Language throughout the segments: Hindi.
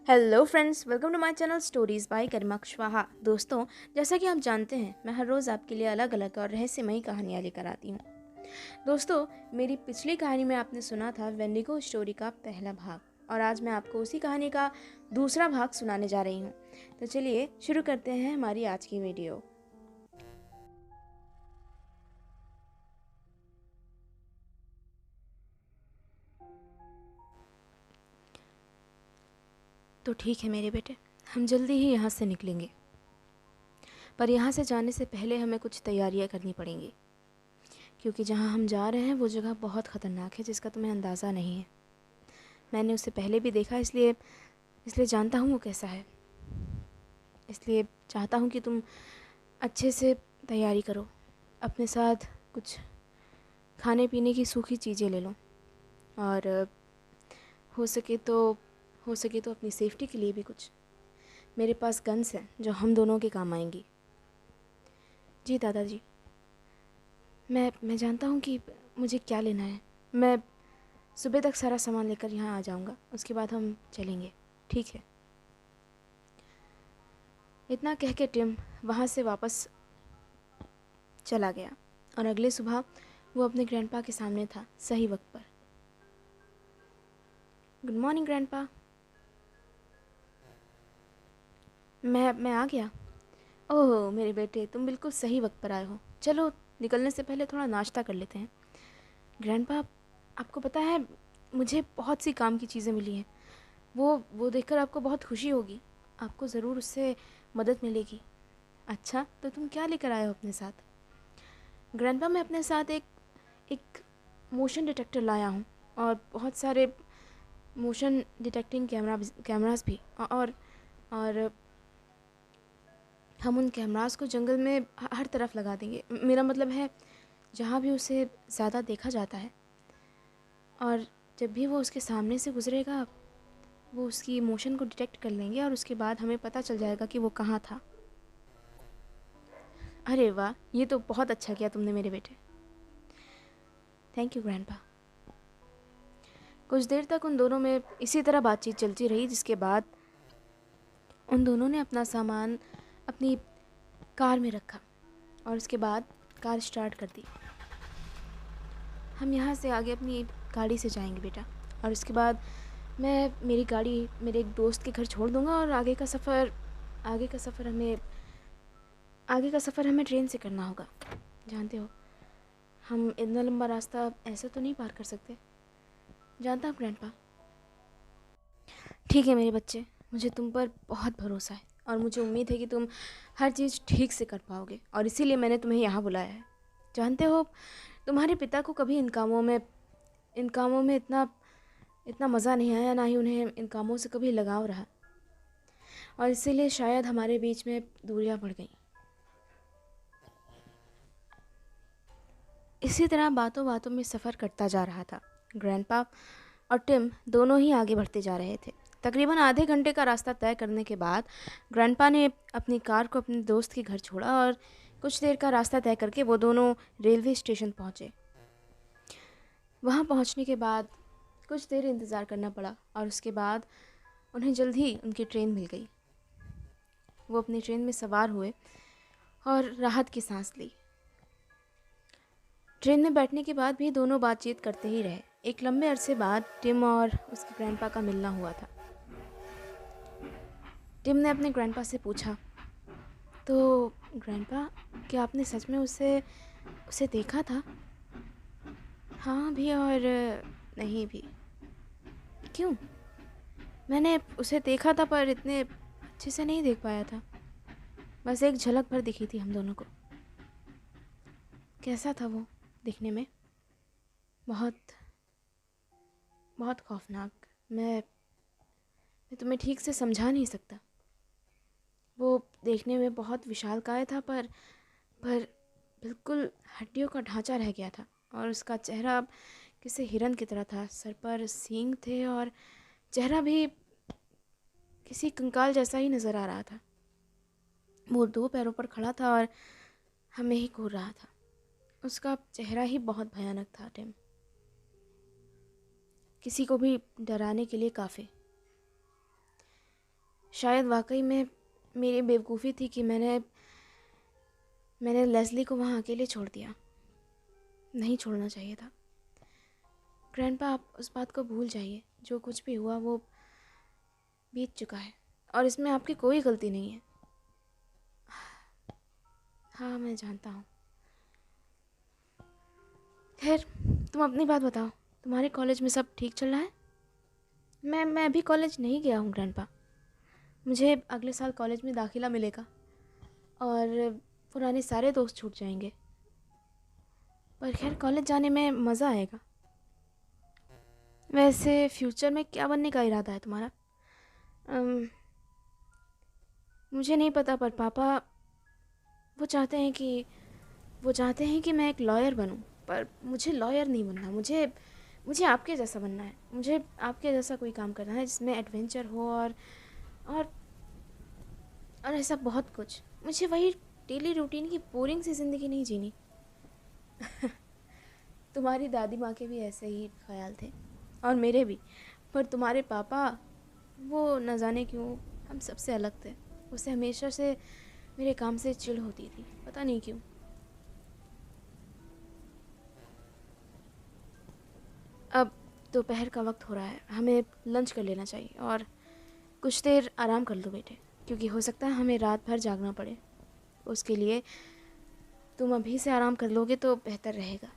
Hello friends, welcome to my channel stories by Garima Kushwaha. दोस्तों, जैसा कि आप जानते हैं, मैं हर रोज़ आपके लिए अलग अलग और रहस्यमयी कहानियाँ लेकर आती हूँ। दोस्तों, मेरी पिछली कहानी में आपने सुना था वेंडिगो स्टोरी का पहला भाग, और आज मैं आपको उसी कहानी का दूसरा भाग सुनाने जा रही हूँ। तो चलिए शुरू करते हैं हमारी आज की वीडियो। तो ठीक है मेरे बेटे, हम जल्दी ही यहाँ से निकलेंगे, पर यहाँ से जाने से पहले हमें कुछ तैयारियाँ करनी पड़ेंगी, क्योंकि जहाँ हम जा रहे हैं वो जगह बहुत ख़तरनाक है, जिसका तुम्हें अंदाज़ा नहीं है। मैंने उसे पहले भी देखा, इसलिए इसलिए जानता हूँ वो कैसा है। इसलिए चाहता हूँ कि तुम अच्छे से तैयारी करो। अपने साथ कुछ खाने पीने की सूखी चीज़ें ले लो, और हो सके तो हो सके तो अपनी सेफ्टी के लिए भी कुछ। मेरे पास गन्स हैं जो हम दोनों के काम आएंगी। जी दादाजी, मैं जानता हूँ कि मुझे क्या लेना है। मैं सुबह तक सारा सामान लेकर यहाँ आ जाऊँगा, उसके बाद हम चलेंगे, ठीक है? इतना कह के टिम वहाँ से वापस चला गया, और अगले सुबह वो अपने ग्रैंडपा के सामने था, सही वक्त पर। Good morning grandpa. मैं आ गया। ओह मेरे बेटे, तुम बिल्कुल सही वक्त पर आए हो। चलो, निकलने से पहले थोड़ा नाश्ता कर लेते हैं। ग्रैंडपा, आपको पता है, मुझे बहुत सी काम की चीज़ें मिली हैं। वो देखकर आपको बहुत खुशी होगी। आपको ज़रूर उससे मदद मिलेगी। अच्छा, तो तुम क्या लेकर आए हो अपने साथ? ग्रैंडपा, मैं अपने साथ एक मोशन डिटेक्टर लाया हूँ, और बहुत सारे मोशन डिटेक्टिंग कैमरास भी। और हम उन कैमरास को जंगल में हर तरफ लगा देंगे। मेरा मतलब है, जहाँ भी उसे ज़्यादा देखा जाता है, और जब भी वो उसके सामने से गुजरेगा, वो उसकी इमोशन को डिटेक्ट कर लेंगे, और उसके बाद हमें पता चल जाएगा कि वो कहाँ था। अरे वाह, ये तो बहुत अच्छा किया तुमने मेरे बेटे। Thank you grandpa. कुछ देर तक उन दोनों में इसी तरह बातचीत चलती रही, जिसके बाद उन दोनों ने अपना सामान अपनी कार में रखा, और उसके बाद कार स्टार्ट कर दी। हम यहाँ से आगे अपनी गाड़ी से जाएंगे बेटा, और उसके बाद मैं मेरी गाड़ी मेरे एक दोस्त के घर छोड़ दूँगा, और आगे का सफ़र हमें ट्रेन से करना होगा। जानते हो, हम इतना लंबा रास्ता ऐसे तो नहीं पार कर सकते। जानता हूँ ग्रैंडपा। ठीक है मेरे बच्चे, मुझे तुम पर बहुत भरोसा है, और मुझे उम्मीद है कि तुम हर चीज़ ठीक से कर पाओगे, और इसीलिए मैंने तुम्हें यहाँ बुलाया है। जानते हो, तुम्हारे पिता को कभी इन कामों में इतना इतना मज़ा नहीं आया, ना ही उन्हें इन कामों से कभी लगाव रहा, और इसीलिए शायद हमारे बीच में दूरियां बढ़ गईं। इसी तरह बातों बातों में सफ़र करता जा रहा था। ग्रैंडपा और टिम दोनों ही आगे बढ़ते जा रहे थे। तकरीबन आधे घंटे का रास्ता तय करने के बाद ग्रैंडपा ने अपनी कार को अपने दोस्त के घर छोड़ा, और कुछ देर का रास्ता तय करके वो दोनों रेलवे स्टेशन पहुँचे। वहाँ पहुँचने के बाद कुछ देर इंतज़ार करना पड़ा, और उसके बाद उन्हें जल्द ही उनकी ट्रेन मिल गई। वो अपनी ट्रेन में सवार हुए और राहत की सांस ली। ट्रेन में बैठने के बाद भी दोनों बातचीत करते ही रहे। एक लंबे अरसे बाद टिम और उसके ग्रैंडपा का मिलना हुआ था। टिम ने अपने ग्रैंडपा से पूछा, तो ग्रैंडपा, क्या आपने सच में उसे देखा था? हाँ भी और नहीं भी। क्यों? मैंने उसे देखा था, पर इतने अच्छे से नहीं देख पाया था। बस एक झलक भर दिखी थी हम दोनों को। कैसा था वो दिखने में? बहुत बहुत खौफनाक। मैं तुम्हें ठीक से समझा नहीं सकता। वो देखने में बहुत विशालकाय था, पर बिल्कुल हड्डियों का ढांचा रह गया था, और उसका चेहरा किसी हिरन की तरह था। सर पर सींग थे, और चेहरा भी किसी कंकाल जैसा ही नज़र आ रहा था। वो दो पैरों पर खड़ा था और हमें ही घूर रहा था। उसका चेहरा ही बहुत भयानक था टिम, किसी को भी डराने के लिए काफ़ी। शायद वाकई में मेरी बेवकूफ़ी थी कि मैंने लेस्ली को वहाँ अकेले छोड़ दिया। नहीं छोड़ना चाहिए था। ग्रैंडपा, आप उस बात को भूल जाइए। जो कुछ भी हुआ वो बीत चुका है और इसमें आपकी कोई गलती नहीं है। हाँ, मैं जानता हूँ। खैर, तुम अपनी बात बताओ। तुम्हारे कॉलेज में सब ठीक चल रहा है? मैं अभी कॉलेज नहीं गया हूँ ग्रैंडपा। मुझे अगले साल कॉलेज में दाखिला मिलेगा और पुराने सारे दोस्त छूट जाएंगे। पर खैर, कॉलेज जाने में मज़ा आएगा। वैसे फ्यूचर में क्या बनने का इरादा है तुम्हारा? अम, मुझे नहीं पता, पर पापा वो चाहते हैं कि मैं एक लॉयर बनूं। पर मुझे लॉयर नहीं बनना। मुझे आपके जैसा बनना है। मुझे आपके जैसा कोई काम करना है जिसमें एडवेंचर हो और और ऐसा बहुत कुछ। मुझे वही डेली रूटीन की बोरिंग सी ज़िंदगी नहीं जीनी। तुम्हारी दादी माँ के भी ऐसे ही ख्याल थे और मेरे भी। पर तुम्हारे पापा, वो न जाने क्यों हम सबसे अलग थे। उसे हमेशा से मेरे काम से चिढ़ होती थी, पता नहीं क्यों। अब दोपहर का वक्त हो रहा है, हमें लंच कर लेना चाहिए और कुछ देर आराम कर लो बेटे, क्योंकि हो सकता है हमें रात भर जागना पड़े। उसके लिए तुम अभी से आराम कर लोगे तो बेहतर रहेगा।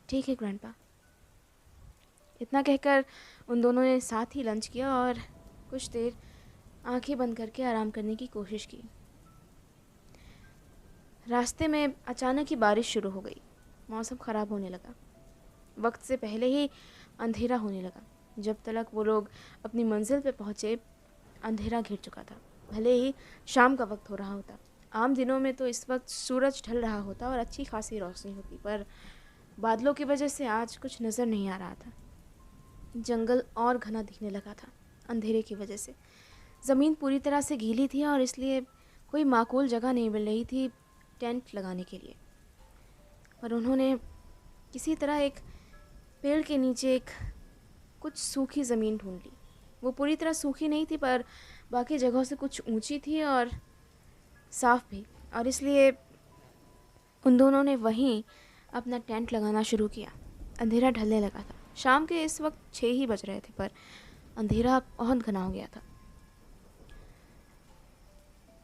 ठीक है ग्रैंडपा। इतना कहकर उन दोनों ने साथ ही लंच किया और कुछ देर आंखें बंद करके आराम करने की कोशिश की। रास्ते में अचानक ही बारिश शुरू हो गई। मौसम ख़राब होने लगा। वक्त से पहले ही अंधेरा होने लगा। जब तक वो लोग अपनी मंजिल पे पहुँचे, अंधेरा घिर चुका था। भले ही शाम का वक्त हो रहा होता। आम दिनों में तो इस वक्त सूरज ढल रहा होता और अच्छी खासी रोशनी होती, पर बादलों की वजह से आज कुछ नज़र नहीं आ रहा था। जंगल और घना दिखने लगा था अंधेरे की वजह से। ज़मीन पूरी तरह से गीली थी और इसलिए कोई माकूल जगह नहीं मिल रही थी टेंट लगाने के लिए। पर उन्होंने किसी तरह एक पेड़ के नीचे एक कुछ सूखी ज़मीन ढूंढ ली। वो पूरी तरह सूखी नहीं थी, पर बाकी जगहों से कुछ ऊंची थी और साफ़ भी, और इसलिए उन दोनों ने वहीं अपना टेंट लगाना शुरू किया। अंधेरा ढलने लगा था। शाम के इस वक्त 6 ही बज रहे थे, पर अंधेरा बहुत घना हो गया था।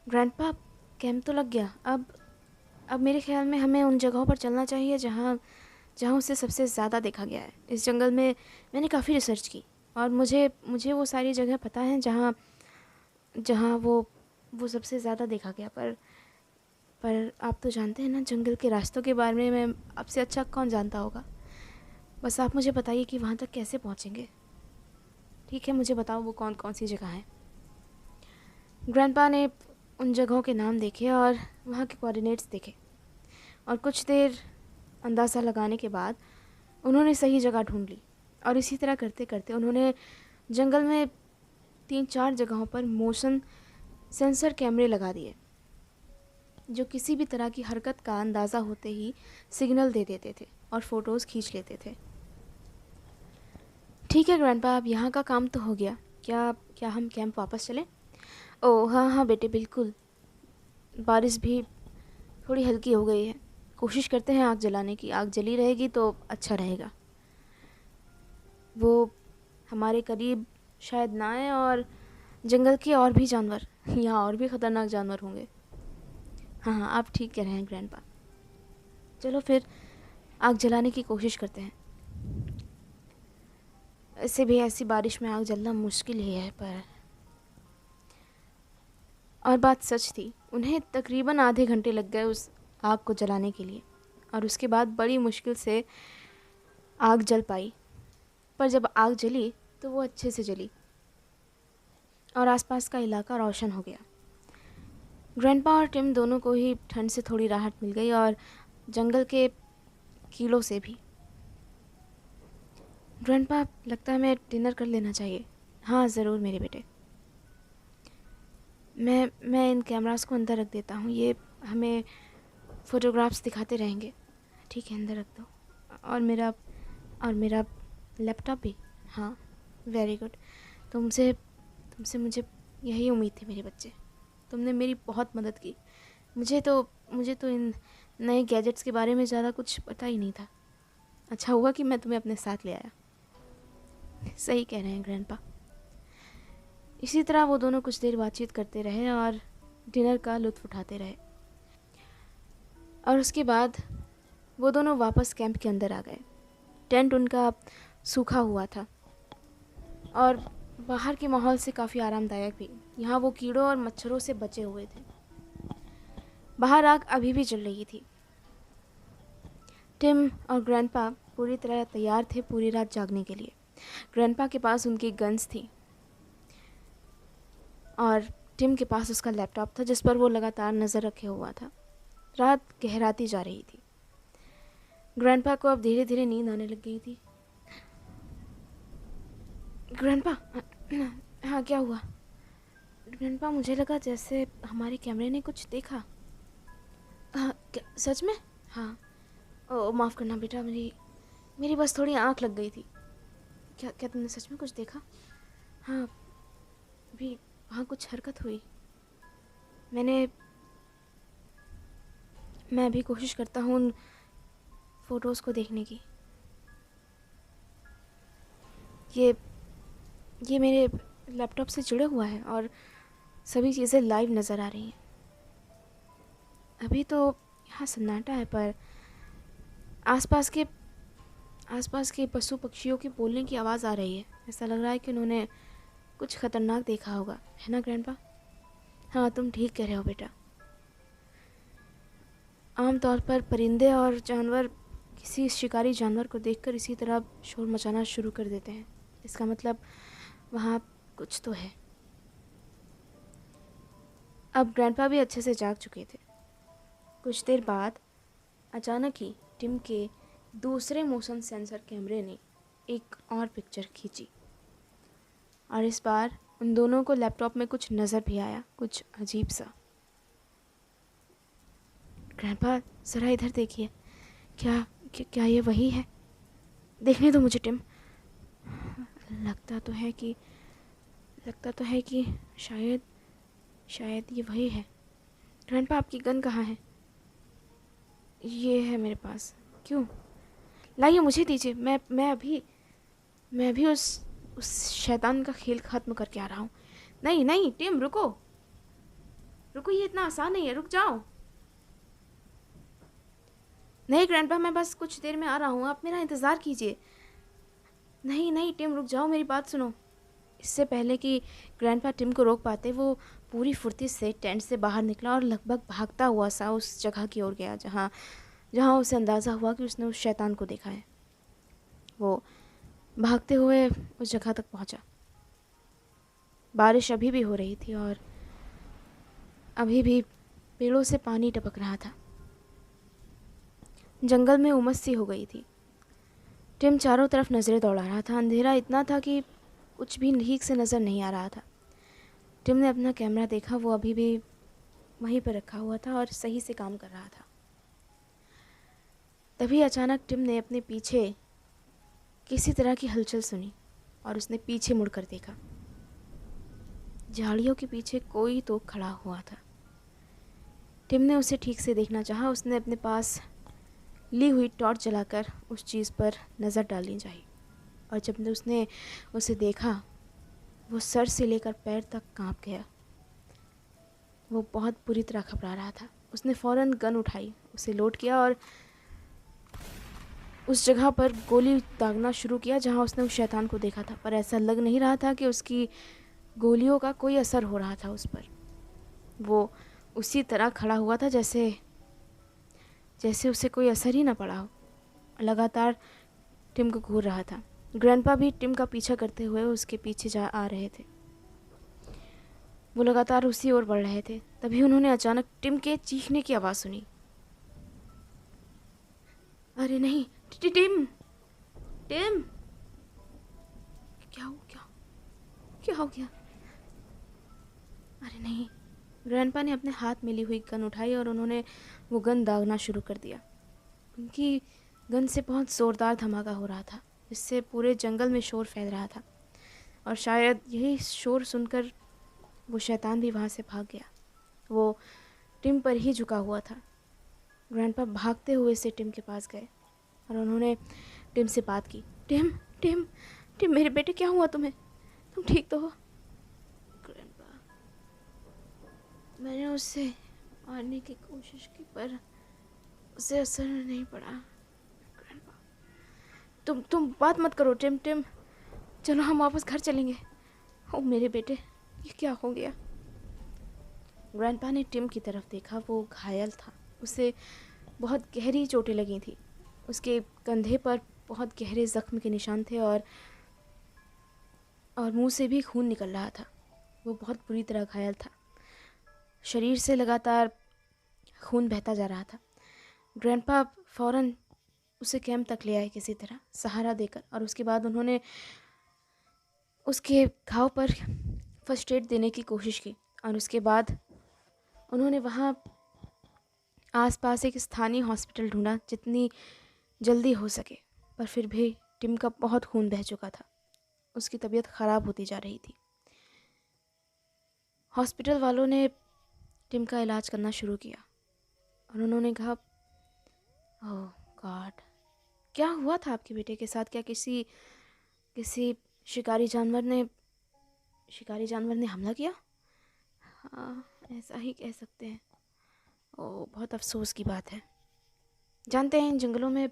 ग्रैंडपा, कैंप तो लग गया। अब मेरे ख्याल में हमें उन जगहों पर चलना चाहिए जहाँ जहाँ उसे सबसे ज़्यादा देखा गया है। इस जंगल में मैंने काफ़ी रिसर्च की और मुझे मुझे वो सारी जगह पता है जहाँ जहाँ वो सबसे ज़्यादा देखा गया। पर आप तो जानते हैं ना, जंगल के रास्तों के बारे में आपसे अच्छा कौन जानता होगा। बस आप मुझे बताइए कि वहाँ तक कैसे पहुँचेंगे। ठीक है, मुझे बताओ वो कौन कौन सी जगह है। ग्रैंडपा ने उन जगहों के नाम देखे और वहाँ के कोऑर्डिनेट्स देखे और कुछ देर अंदाज़ा लगाने के बाद उन्होंने सही जगह ढूंढ ली। और इसी तरह करते करते उन्होंने जंगल में 3-4 जगहों पर मोशन सेंसर कैमरे लगा दिए, जो किसी भी तरह की हरकत का अंदाज़ा होते ही सिग्नल दे देते थे और फ़ोटोज़ खींच लेते थे। ठीक है ग्रैंडपा, अब यहाँ का काम तो हो गया। क्या क्या हम कैंप वापस चलें? ओह हाँ हाँ बेटे, बिल्कुल। बारिश भी थोड़ी हल्की हो गई है। कोशिश करते हैं आग जलाने की। आग जली रहेगी तो अच्छा रहेगा। वो हमारे करीब शायद ना आए और जंगल के और भी जानवर, यहाँ और भी ख़तरनाक जानवर होंगे। हाँ हाँ, आप ठीक कह रहे हैं ग्रैंडपा। चलो फिर आग जलाने की कोशिश करते हैं। ऐसे भी ऐसी बारिश में आग जलना मुश्किल ही है। पर और बात सच थी, उन्हें तकरीबन आधे घंटे लग गए उस आग को जलाने के लिए, और उसके बाद बड़ी मुश्किल से आग जल पाई। पर जब आग जली तो वो अच्छे से जली और आसपास का इलाका रोशन हो गया। ग्रैंडपा और टिम दोनों को ही ठंड से थोड़ी राहत मिल गई और जंगल के कीड़ों से भी। ग्रैंडपा, लगता है हमें डिनर कर लेना चाहिए। हाँ ज़रूर मेरे बेटे। मैं इन कैमरास को अंदर रख देता हूँ, ये हमें फ़ोटोग्राफ्स दिखाते रहेंगे। ठीक है, अंदर रख दो। और मेरा लैपटॉप भी। हाँ, वेरी गुड। तुमसे तुमसे मुझे यही उम्मीद थी मेरे बच्चे। तुमने मेरी बहुत मदद की। मुझे तो इन नए गैजेट्स के बारे में ज़्यादा कुछ पता ही नहीं था। अच्छा हुआ कि मैं तुम्हें अपने साथ ले आया। सही कह रहे हैं ग्रैंडपा। इसी तरह वो दोनों कुछ देर बातचीत करते रहे और डिनर का लुत्फ़ उठाते रहे। और उसके बाद वो दोनों वापस कैंप के अंदर आ गए। टेंट उनका सूखा हुआ था और बाहर के माहौल से काफ़ी आरामदायक भी। यहाँ वो कीड़ों और मच्छरों से बचे हुए थे। बाहर आग अभी भी जल रही थी। टिम और ग्रैंडपा पूरी तरह तैयार थे पूरी रात जागने के लिए। ग्रैंडपा के पास उनकी गन्स थी और टिम के पास उसका लैपटॉप था जिस पर वो लगातार नज़र रखे हुआ था। रात गहराती जा रही थी। ग्रैंडपा को अब धीरे धीरे नींद आने लग गई थी। ग्रैंडपा, हाँ क्या हुआ? ग्रैंडपा, मुझे लगा जैसे हमारे कैमरे ने कुछ देखा। हाँ क्या सच में? हाँ। ओ माफ़ करना बेटा, मेरी बस थोड़ी आँख लग गई थी। क्या क्या तुमने सच में कुछ देखा? हाँ, भी वहाँ कुछ हरकत हुई। मैं भी कोशिश करता हूँ उन फ़ोटोज़ को देखने की। ये मेरे लैपटॉप से जुड़ा हुआ है और सभी चीज़ें लाइव नज़र आ रही हैं। अभी तो यहाँ सन्नाटा है, पर आसपास के पशु पक्षियों के बोलने की आवाज़ आ रही है। ऐसा लग रहा है कि उन्होंने कुछ खतरनाक देखा होगा, है ना ग्रैंडपा? हाँ, तुम ठीक कह रहे हो बेटा। आमतौर पर परिंदे और जानवर किसी शिकारी जानवर को देखकर इसी तरह शोर मचाना शुरू कर देते हैं। इसका मतलब वहाँ कुछ तो है। अब ग्रैंडपा भी अच्छे से जाग चुके थे। कुछ देर बाद अचानक ही टिम के दूसरे मोशन सेंसर कैमरे ने एक और पिक्चर खींची और इस बार उन दोनों को लैपटॉप में कुछ नज़र भी आया, कुछ अजीब सा। ग्रैंडपा, ज़रा इधर देखिए। क्या ये वही है? देखने दो मुझे टिम। लगता तो है कि शायद ये वही है। ग्रैंडपा, आपकी गन कहाँ है? ये है मेरे पास। क्यों? लाइए, मुझे दीजिए। मैं अभी उस शैतान का खेल ख़त्म करके आ रहा हूँ। नहीं टिम, रुको, ये इतना आसान नहीं है। रुक जाओ। नहीं ग्रैंडपा, मैं बस कुछ देर में आ रहा हूँ, आप मेरा इंतज़ार कीजिए। नहीं टिम, रुक जाओ, मेरी बात सुनो। इससे पहले कि ग्रैंडपा टिम को रोक पाते, वो पूरी फुर्ती से टेंट से बाहर निकला और लगभग भागता हुआ सा उस जगह की ओर गया जहाँ उसे अंदाज़ा हुआ कि उसने उस शैतान को देखा है। वो भागते हुए उस जगह तक पहुँचा। बारिश अभी भी हो रही थी और अभी भी पेड़ों से पानी टपक रहा था। जंगल में उमस सी हो गई थी। टिम चारों तरफ नज़रें दौड़ा रहा था। अंधेरा इतना था कि कुछ भी ठीक से नज़र नहीं आ रहा था। टिम ने अपना कैमरा देखा, वो अभी भी वहीं पर रखा हुआ था और सही से काम कर रहा था। तभी अचानक टिम ने अपने पीछे किसी तरह की हलचल सुनी और उसने पीछे मुड़कर देखा। झाड़ियों के पीछे कोई तो खड़ा हुआ था। टिम ने उसे ठीक से देखना चाहा। उसने अपने पास ली हुई टॉर्च जलाकर उस चीज़ पर नज़र डालनी चाहिए और जब उसने उसे देखा, वो सर से लेकर पैर तक कांप गया। वो बहुत बुरी तरह घबरा रहा था। उसने फ़ौरन गन उठाई, उसे लोड किया और उस जगह पर गोली दागना शुरू किया जहां उसने उस शैतान को देखा था। पर ऐसा लग नहीं रहा था कि उसकी गोलियों का कोई असर हो रहा था उस पर। वो उसी तरह खड़ा हुआ था जैसे उसे कोई असर ही ना पड़ा हो। लगातार टिम को घूर रहा था। ग्रैंडपा भी टिम का पीछा करते हुए उसके पीछे जा आ रहे थे। वो लगातार उसी ओर बढ़ रहे थे। तभी उन्होंने अचानक टिम के चीखने की आवाज़ सुनी। अरे नहीं, टिम टिम, क्या हो गया? अरे नहीं। ग्रैंडपा ने अपने हाथ में ली हुई गन उठाई और उन्होंने वो गन दागना शुरू कर दिया। उनकी गन से बहुत ज़ोरदार धमाका हो रहा था जिससे पूरे जंगल में शोर फैल रहा था और शायद यही शोर सुनकर वो शैतान भी वहाँ से भाग गया। वो टिम पर ही झुका हुआ था। ग्रैंडपा भागते हुए से टिम के पास गए और उन्होंने टिम से बात की। टिम टिम टिम, मेरे बेटे, क्या हुआ तुम्हें? तुम ठीक तो हो? ग्रैंडपा, मैंने उससे मारने की कोशिश की पर उसे असर नहीं पड़ा। ग्रैंडपा, तुम बात मत करो। टिम टिम, चलो हम वापस घर चलेंगे। ओ मेरे बेटे, ये क्या हो गया? ग्रैंडपा ने टिम की तरफ देखा। वो घायल था, उसे बहुत गहरी चोटें लगी थी। उसके कंधे पर बहुत गहरे जख्म के निशान थे और मुंह से भी खून निकल रहा था। वो बहुत बुरी तरह घायल था। शरीर से लगातार खून बहता जा रहा था। ग्रैंडपा फौरन उसे कैंप तक ले आए किसी तरह सहारा देकर, और उसके बाद उन्होंने उसके घाव पर फर्स्ट एड देने की कोशिश की। और उसके बाद उन्होंने वहाँ आसपास एक स्थानीय हॉस्पिटल ढूंढा जितनी जल्दी हो सके, पर फिर भी टिम का बहुत खून बह चुका था। उसकी तबीयत ख़राब होती जा रही थी। हॉस्पिटल वालों ने टिम का इलाज करना शुरू किया और उन्होंने कहा, ओह गॉड, क्या हुआ था आपके बेटे के साथ? क्या किसी किसी शिकारी जानवर ने हमला किया? हाँ, ऐसा ही कह सकते हैं। ओह, बहुत अफसोस की बात है। जानते हैं, इन जंगलों में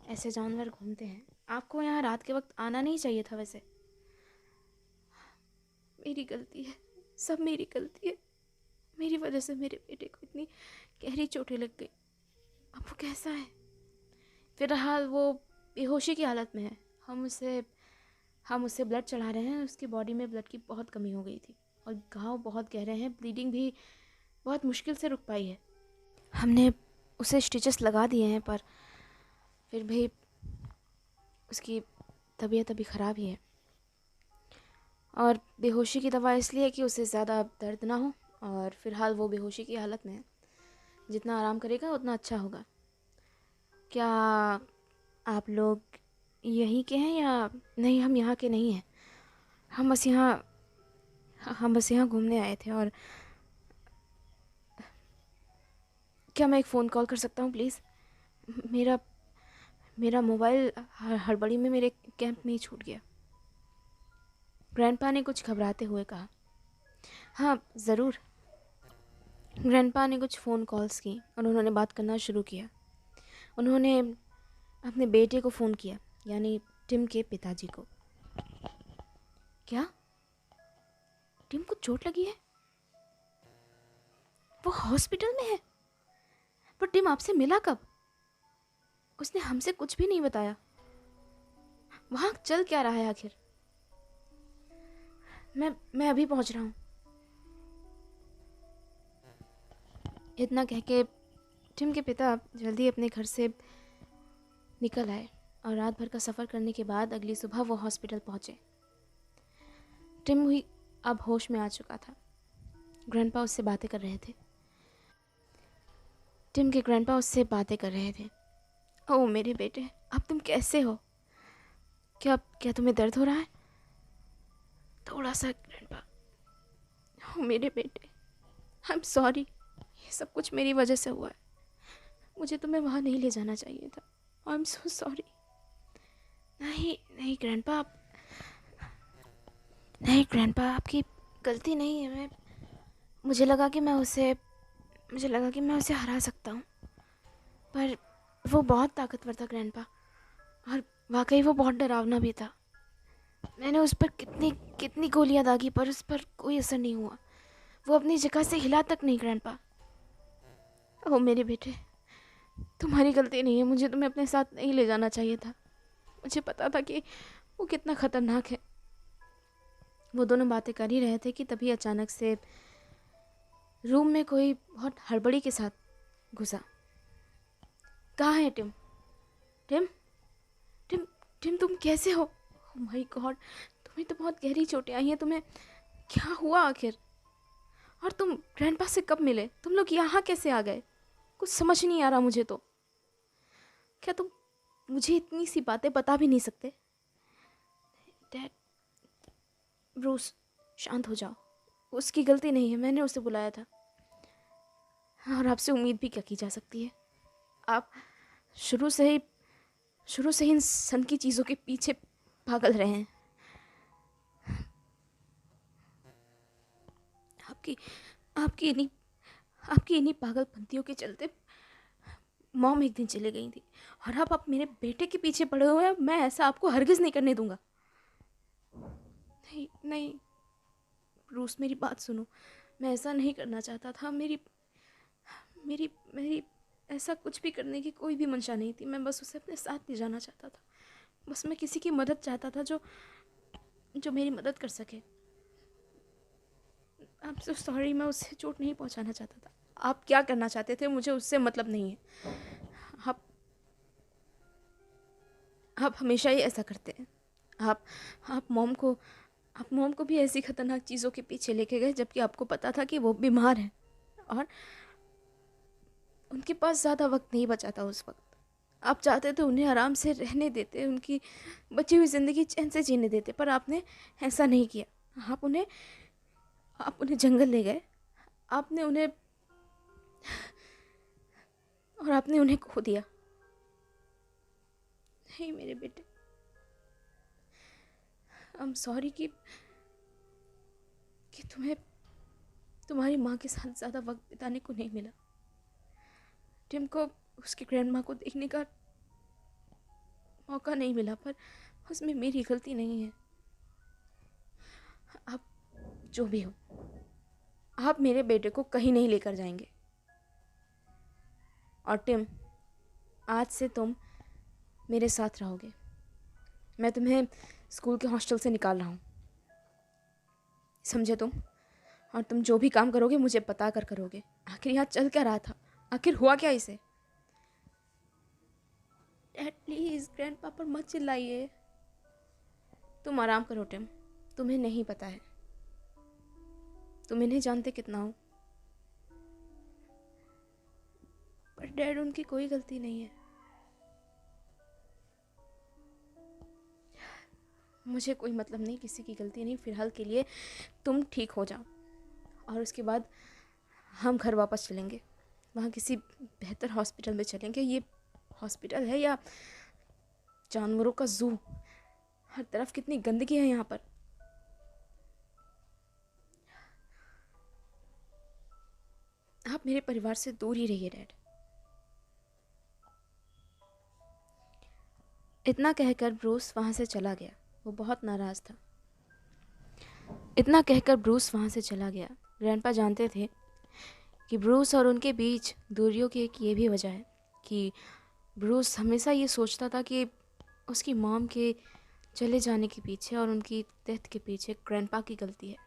ऐसे जानवर घूमते हैं। आपको यहाँ रात के वक्त आना नहीं चाहिए था वैसे। मेरी गलती है, सब मेरी गलती है। मेरी वजह से मेरे बेटे को इतनी गहरी चोटें लग गई। अब वो कैसा है? फिलहाल वो बेहोशी की हालत में है। हम उसे ब्लड चढ़ा रहे हैं। उसकी बॉडी में ब्लड की बहुत कमी हो गई थी और घाव बहुत गहरे हैं। ब्लीडिंग भी बहुत मुश्किल से रुक पाई है। हमने उसे स्टिचेस लगा दिए हैं, पर फिर भी उसकी तबीयत अभी ख़राब ही है। और बेहोशी की दवा इसलिए कि उसे ज़्यादा दर्द ना हो, और फ़िलहाल वो बेहोशी की हालत में है। जितना आराम करेगा उतना अच्छा होगा। क्या आप लोग यहीं के हैं या नहीं? हम यहाँ के नहीं हैं। हम बस यहाँ घूमने आए थे। और क्या मैं एक फ़ोन कॉल कर सकता हूँ प्लीज़? मेरा मेरा मोबाइल हड़बड़ी में मेरे कैंप में ही छूट गया। ग्रैंडपा ने कुछ घबराते हुए कहा। हाँ ज़रूर। ग्रैंडपा ने कुछ फ़ोन कॉल्स की और उन्होंने बात करना शुरू किया। उन्होंने अपने बेटे को फ़ोन किया, यानी टिम के पिताजी को। क्या टिम को चोट लगी है? वो हॉस्पिटल में है? पर टिम आपसे मिला कब? उसने हमसे कुछ भी नहीं बताया। वहाँ चल क्या रहा है आखिर? मैं अभी पहुँच रहा हूँ। इतना कह के टिम के पिता जल्दी अपने घर से निकल आए और रात भर का सफ़र करने के बाद अगली सुबह वो हॉस्पिटल पहुँचे। टिम हुई अब होश में आ चुका था। ग्रैंडपा उससे बातें कर रहे थे। टिम के ग्रैंडपा उससे बातें कर रहे थे। ओह मेरे बेटे, अब तुम कैसे हो? क्या तुम्हें दर्द हो रहा है? थोड़ा सा ग्रैंडपा। ओह मेरे बेटे, आई एम सॉरी। ये सब कुछ मेरी वजह से हुआ है। मुझे तुम्हें वहाँ नहीं ले जाना चाहिए था। I am so sorry. नहीं नहीं ग्रैंडपा, नहीं ग्रैंडपा, आपकी गलती नहीं है। मुझे लगा कि मैं उसे हरा सकता हूँ, पर वो बहुत ताकतवर था ग्रैंडपा, और वाकई वो बहुत डरावना भी था। मैंने उस पर कितनी कितनी गोलियां दागी पर उस पर कोई असर नहीं हुआ। वो अपनी जगह से हिला तक नहीं ग्रैंडपा। ओह मेरे बेटे, तुम्हारी गलती नहीं है। मुझे तुम्हें अपने साथ नहीं ले जाना चाहिए था। मुझे पता था कि वो कितना ख़तरनाक है। वो दोनों बातें कर ही रहे थे कि तभी अचानक से रूम में कोई बहुत हड़बड़ी के साथ घुसा। कहाँ है टिम? टिम टिम टिम, तुम कैसे हो? ओह माय गॉड, तुम्हें तो बहुत गहरी चोटें आई हैं। तुम्हें क्या हुआ आखिर? और तुम ग्रैंडपा से कब मिले? तुम लोग यहाँ कैसे आ गए? कुछ समझ नहीं आ रहा मुझे तो। क्या तुम मुझे इतनी सी बातें बता भी नहीं सकते? डैड, ब्रूस, शांत हो जाओ। उसकी गलती नहीं है, मैंने उसे बुलाया था। और आपसे उम्मीद भी क्या की जा सकती है? आप शुरू से ही शुरू से ही इन सन की चीज़ों के पीछे पागल रहे हैं। आपकी आपकी इन्हीं आपकी इन्हीं पागलपंतियों के चलते मॉम एक दिन चली गई थी, और अब आप मेरे बेटे के पीछे पड़े हुए हैं। मैं ऐसा आपको हरगिज़ नहीं करने दूंगा। नहीं नहीं रूस, मेरी बात सुनो। मैं ऐसा नहीं करना चाहता था। मेरी मेरी मेरी ऐसा कुछ भी करने की कोई भी मंशा नहीं थी। मैं बस उसे अपने साथ ले जाना चाहता था। बस मैं किसी की मदद चाहता था जो जो मेरी मदद कर सके। आई एम सो सॉरी, मैं उससे चोट नहीं पहुंचाना चाहता था। आप क्या करना चाहते थे मुझे उससे मतलब नहीं है। आप आप हमेशा ही ऐसा करते हैं। आप आप मॉम को आप मॉम को भी ऐसी खतरनाक चीज़ों के पीछे लेके गए, जबकि आपको पता था कि वो बीमार है और उनके पास ज़्यादा वक्त नहीं बचा था उस वक्त। आप चाहते थे उन्हें आराम से रहने देते, उनकी बची हुई ज़िंदगी चैन से जीने देते, पर आपने ऐसा नहीं किया। आप उन्हें जंगल ले गए। आपने उन्हें और आपने उन्हें खो दिया। नहीं मेरे बेटे, आई एम सॉरी कि तुम्हें तुम्हारी माँ के साथ ज़्यादा वक्त बिताने को नहीं मिला। टिम को उसकी ग्रैंड माँ को देखने का मौका नहीं मिला, पर उसमें मेरी गलती नहीं है। आप जो भी हो, आप मेरे बेटे को कहीं नहीं लेकर जाएंगे। और टिम, आज से तुम मेरे साथ रहोगे। मैं तुम्हें स्कूल के हॉस्टल से निकाल रहा हूँ, समझे तुम? और तुम जो भी काम करोगे मुझे बता कर करोगे। आखिर यहाँ चल क्या रहा था? आखिर हुआ क्या इसे? डैड प्लीज़, ग्रैंडपा पर मत चिल्लाइए। तुम आराम करो टिम, तुम्हें नहीं पता है, तुम इन्हें जानते कितना हो। पर डैड, उनकी कोई गलती नहीं है। मुझे कोई मतलब नहीं, किसी की गलती नहीं। फ़िलहाल के लिए तुम ठीक हो जाओ और उसके बाद हम घर वापस चलेंगे। वहाँ किसी बेहतर हॉस्पिटल में चलेंगे। ये हॉस्पिटल है या जानवरों का जू? हर तरफ कितनी गंदगी है यहाँ पर। आप मेरे परिवार से दूर ही रहिए डैड। इतना कहकर ब्रूस वहाँ से चला गया। वो बहुत नाराज़ था। इतना कहकर ब्रूस वहाँ से चला गया। ग्रैंडपा जानते थे कि ब्रूस और उनके बीच दूरियों की एक ये भी वजह है कि ब्रूस हमेशा ये सोचता था कि उसकी मॉम के चले जाने के पीछे और उनकी डेथ के पीछे ग्रैंडपा की गलती है।